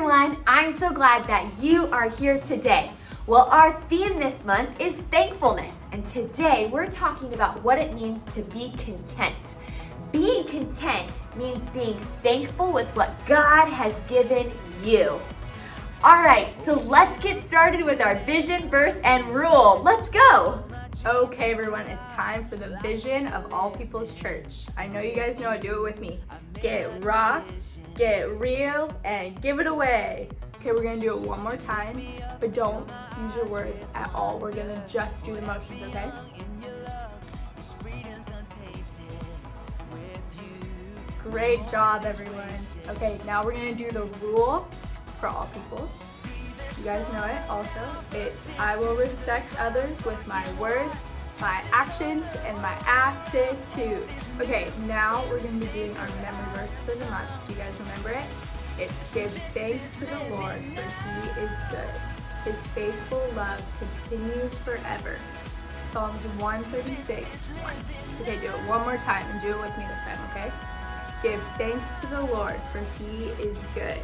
everyone, I'm so glad that you are here today. Well, our theme this month is thankfulness, and today we're talking about what it means to be content. Being content means being thankful with what God has given you. All right, so let's get started with our vision, verse, and rule. Let's go. Okay, everyone, it's time for the vision of All People's Church. I know you guys know it. Do it with me. Get rocked, get real, and give it away. Okay, we're gonna do it one more time, but don't use your words at all. We're gonna just do the motions, okay? Great job, everyone. Okay, now we're gonna do the rule for All People's. You guys know it also. It's I will respect others with my words, my actions, and my attitude. Okay, now we're going to be doing our memory verse for the month. Do you guys remember it? It's give thanks to the Lord, for he is good. His faithful love continues forever. Psalms 136:1. Okay, do it one more time and do it with me this time, okay? Give thanks to the Lord, for he is good.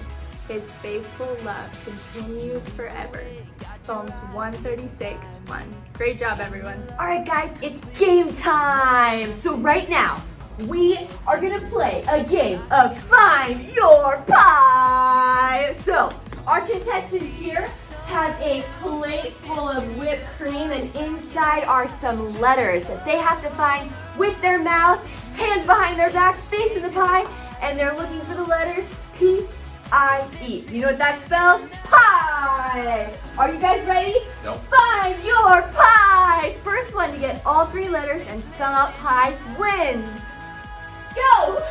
His faithful love continues forever. Psalms 136:1. Great job, everyone. All right, guys, it's game time. So right now, we are gonna play a game of Find Your Pie. So our contestants here have a plate full of whipped cream, and inside are some letters that they have to find with their mouths, hands behind their back, facing the pie, and they're looking for the letters P-I-E. You know what that spells? Pie! Are you guys ready? Nope. Find your pie! First one to get all three letters and spell out pie wins. Go!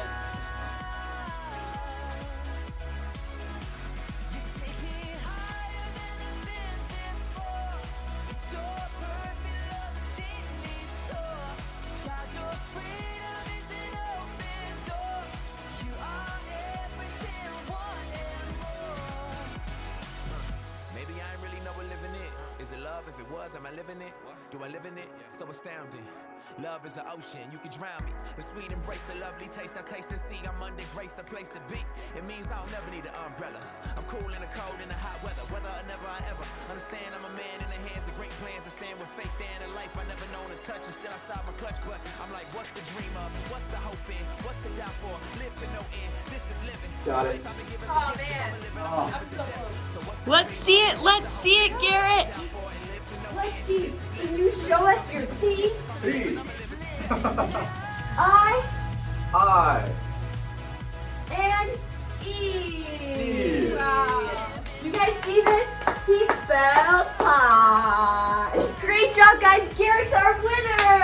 Maybe I ain't really know what living is. Is it love? If it was, am I living it? Do I live in it? So astounding. Love is an ocean, you can drown me. The sweet embrace, the lovely taste, I taste and see. I'm under grace, the place to be. It means I'll never need an umbrella. I'm cool in the cold, in the hot weather. Whether or never I ever understand, I'm a man in the hands of great plans. I stand with faith there in a life I never known to touch. And still I saw my clutch, but I'm like, what's the dream of? What's the hope in? What's the doubt for? Live to no end. This is living. Got it. Oh, man. I'm so close. Let's see it, Garrett. Let's see. Can you show us your teeth? P. I and E. E. Wow. You guys see this? He spelled pie. Great job, guys. Garrett's our winner.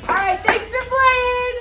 All right, thanks for playing.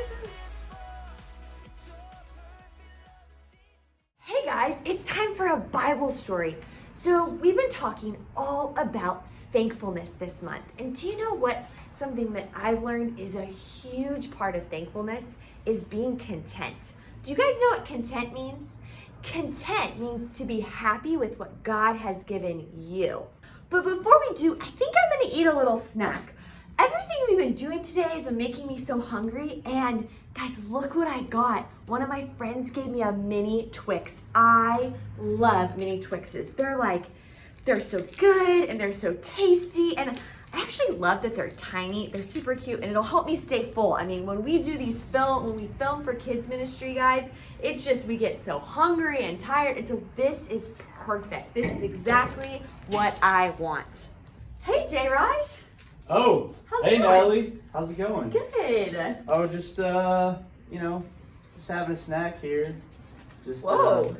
Hey guys, it's time for a Bible story. So we've been talking all about thankfulness this month. And do you know what? Something that I've learned is a huge part of thankfulness is being content. Do you guys know what content means? Content means to be happy with what God has given you. But before we do, I think I'm gonna eat a little snack. Everything we've been doing today has been making me so hungry, and guys, look what I got. One of my friends gave me a mini Twix. I love mini Twixes. They're so good and they're so tasty, and I actually love that they're tiny. They're super cute, and it'll help me stay full. I mean, when we do when we film for kids ministry, guys, it's just we get so hungry and tired, and so this is perfect. This is exactly what I want. Hey, J. Raj. Oh, How's it hey going? Natalie, how's it going? Good. Oh, just just having a snack here. Just Whoa.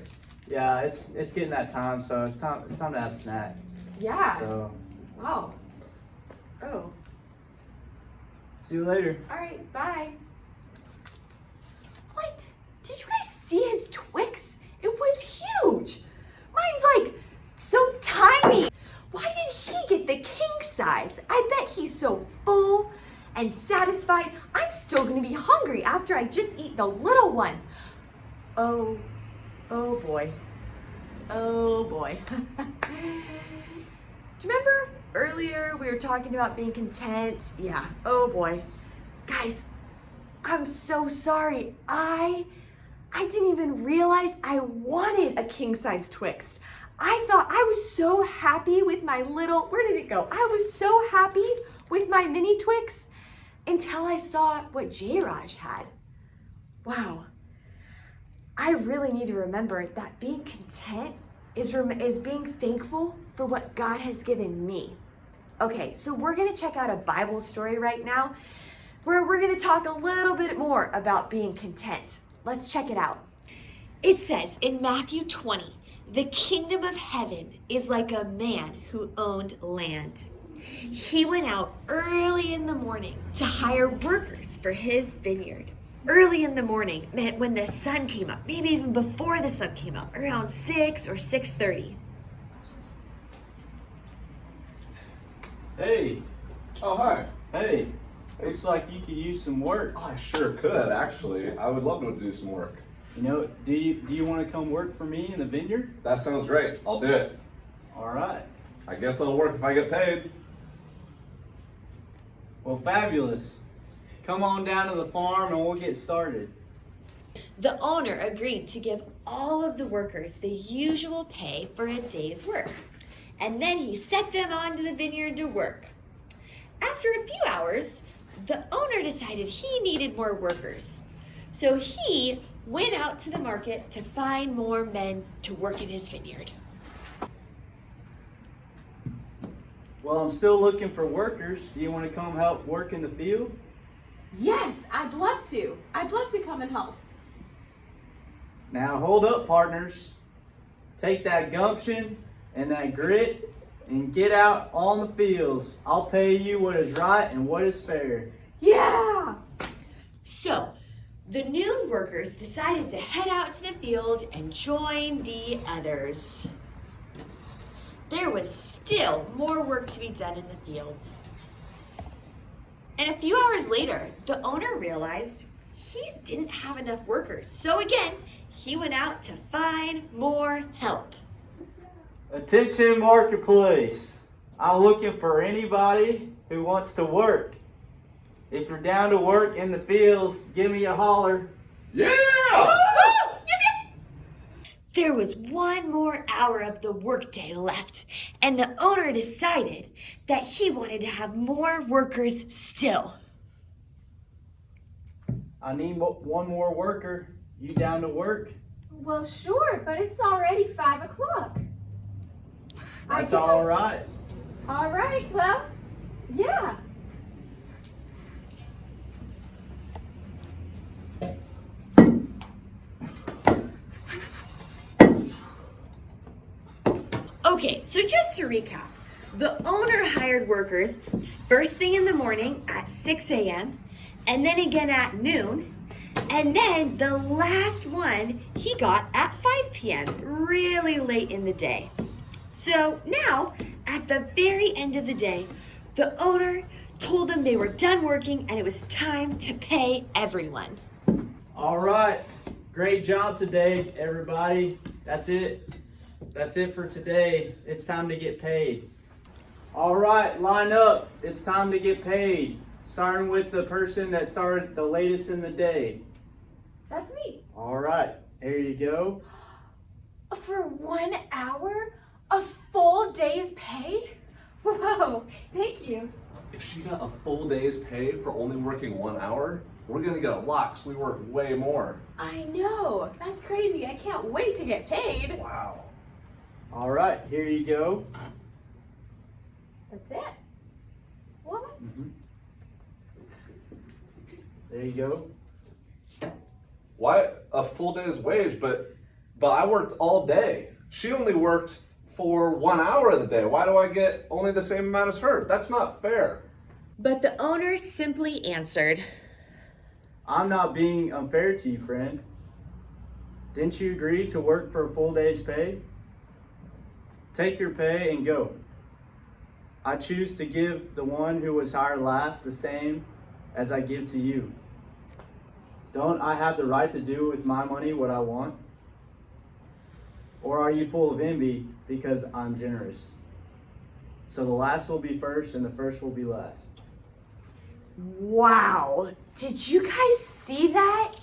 Yeah, it's getting that time, so it's time to have a snack. Yeah. So, Wow. Oh. see you later. All right. Bye. What? Did you guys see his Twix? It was huge. Mine's like so tiny. Why did he get the king size? I bet he's so full and satisfied. I'm still gonna be hungry after I just eat the little one. Oh boy. Oh boy. Do you remember earlier we were talking about being content? Yeah, oh boy. Guys, I'm so sorry. I I didn't even realize I wanted a king-size Twix. I thought I was so happy with my little, where did it go? I was so happy with my mini Twix until I saw what J-Raj had. Wow. I really need to remember that being content is being thankful for what God has given me. Okay, so we're gonna check out a Bible story right now where we're gonna talk a little bit more about being content. Let's check it out. It says in Matthew 20, the kingdom of heaven is like a man who owned land. He went out early in the morning to hire workers for his vineyard. Early in the morning meant when the sun came up, maybe even before the sun came up, around 6 or 6:30. Hey, Oh, hi. hey, looks like you could use some work. I sure could, actually. I would love to do some work. You know, do you want to come work for me in the vineyard? That sounds great. I'll do it. All right. I guess I'll work if I get paid. Well, fabulous. Come on down to the farm and we'll get started. The owner agreed to give all of the workers the usual pay for a day's work, and then he set them onto the vineyard to work. After a few hours, the owner decided he needed more workers, so he went out to the market to find more men to work in his vineyard. Well, I'm still looking for workers. Do you want to come help work in the field? Yes, I'd love to. I'd love to come and help. Now hold up, partners. Take that gumption and that grit and get out on the fields. I'll pay you what is right and what is fair. Yeah! So, the new workers decided to head out to the field and join the others. There was still more work to be done in the fields. And a few hours later, the owner realized he didn't have enough workers. So again, he went out to find more help. Attention marketplace. I'm looking for anybody who wants to work. If you're down to work in the fields, give me a holler. Yeah! There was one more hour of the workday left, and the owner decided that he wanted to have more workers still. I need one more worker. You down to work? Well, sure, but it's already 5 o'clock. That's all right. All right, well, yeah. Okay, so just to recap, the owner hired workers first thing in the morning at 6 a.m., and then again at noon, and then the last one he got at 5 p.m., really late in the day. So now, at the very end of the day, the owner told them they were done working and it was time to pay everyone. All right. Great job today, everybody. That's it. That's it for today. It's time to get paid. All right, line up. It's time to get paid. Starting with the person that started the latest in the day. That's me. All right, there you go. For 1 hour? A full day's pay? Whoa, thank you. If she got a full day's pay for only working 1 hour, we're gonna get a lot because we work way more. I know. That's crazy. I can't wait to get paid. Wow. All right, here you go. That's it. What? There you go. Why a full day's wage? But I worked all day. She only worked for 1 hour of the day. Why do I get only the same amount as her? That's not fair. But the owner simply answered, I'm not being unfair to you, friend. Didn't you agree to work for a full day's pay? Take your pay and go. I choose to give the one who was hired last the same as I give to you. Don't I have the right to do with my money what I want? Or are you full of envy because I'm generous? So the last will be first and the first will be last. Wow, did you guys see that?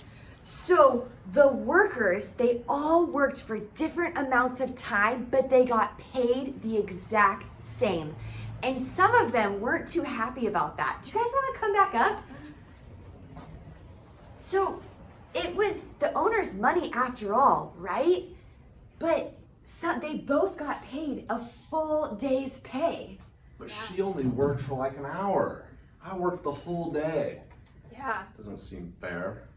So the workers, they all worked for different amounts of time, but they got paid the exact same. And some of them weren't too happy about that. Do you guys want to come back up? So it was the owner's money after all, right? But they both got paid a full day's pay. But she only worked for like an hour. I worked the whole day. Yeah. Doesn't seem fair.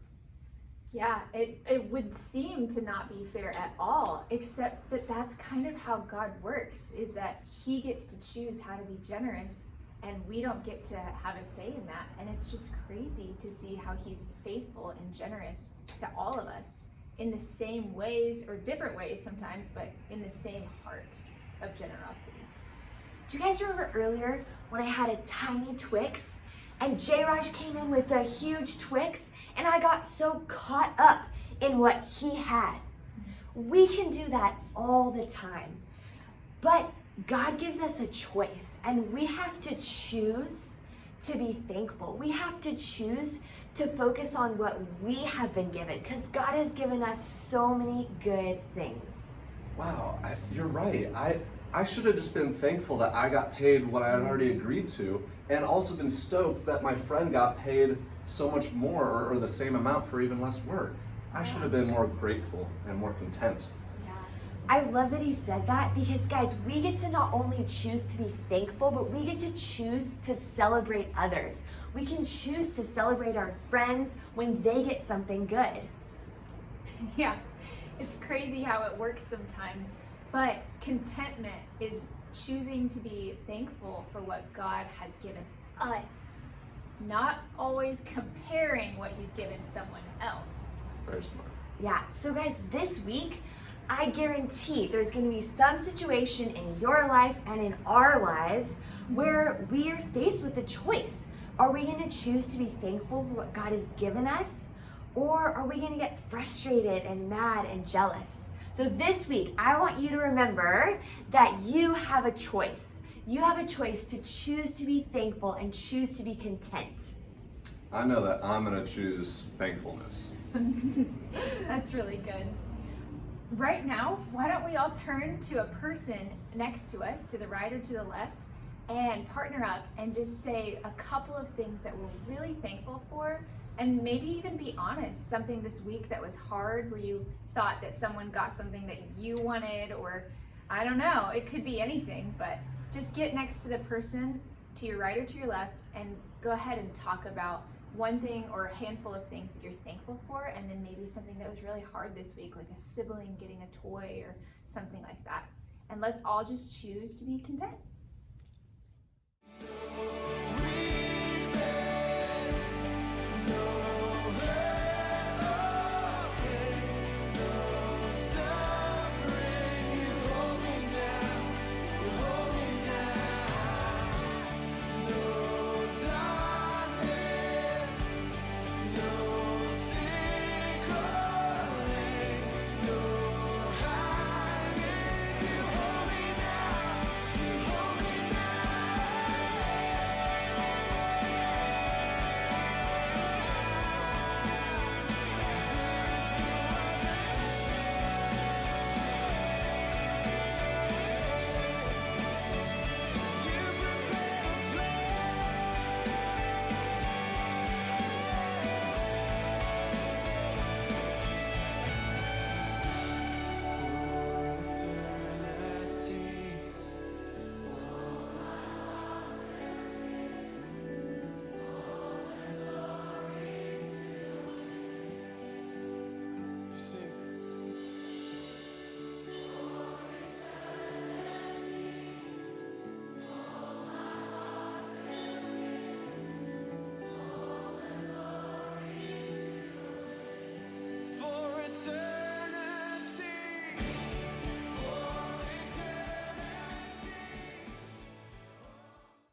Yeah, it would seem to not be fair at all, except that that's kind of how God works, is that he gets to choose how to be generous, and we don't get to have a say in that. And it's just crazy to see how he's faithful and generous to all of us in the same ways, or different ways sometimes, but in the same heart of generosity. Do you guys remember earlier when I had a tiny Twix and J-Raj came in with a huge Twix and I got so caught up in what he had? We can do that all the time. But God gives us a choice and we have to choose to be thankful. We have to choose to focus on what we have been given because God has given us so many good things. Wow, you're right. I should have just been thankful that I got paid what I had already agreed to, and also been stoked that my friend got paid so much more or the same amount for even less work. I should have been more grateful and more content. I love that he said that because, guys, we get to not only choose to be thankful, but we get to choose to celebrate others. We can choose to celebrate our friends when they get something good. Yeah, it's crazy how it works sometimes, but contentment is choosing to be thankful for what God has given us, not always comparing what he's given someone else. Very smart. Yeah, so guys, this week, I guarantee there's going to be some situation in your life and in our lives where we are faced with a choice. Are we going to choose to be thankful for what God has given us? Or are we going to get frustrated and mad and jealous? So this week, I want you to remember that you have a choice. You have a choice to choose to be thankful and choose to be content. I know that I'm going to choose thankfulness. That's really good. Right now, why don't we all turn to a person next to us, to the right or to the left, and partner up and just say a couple of things that we're really thankful for, and maybe even be honest, something this week that was hard where you thought that someone got something that you wanted, or I don't know, it could be anything, but just get next to the person to your right or to your left and go ahead and talk about one thing or a handful of things that you're thankful for, and then maybe something that was really hard this week, like a sibling getting a toy or something like that. And let's all just choose to be content.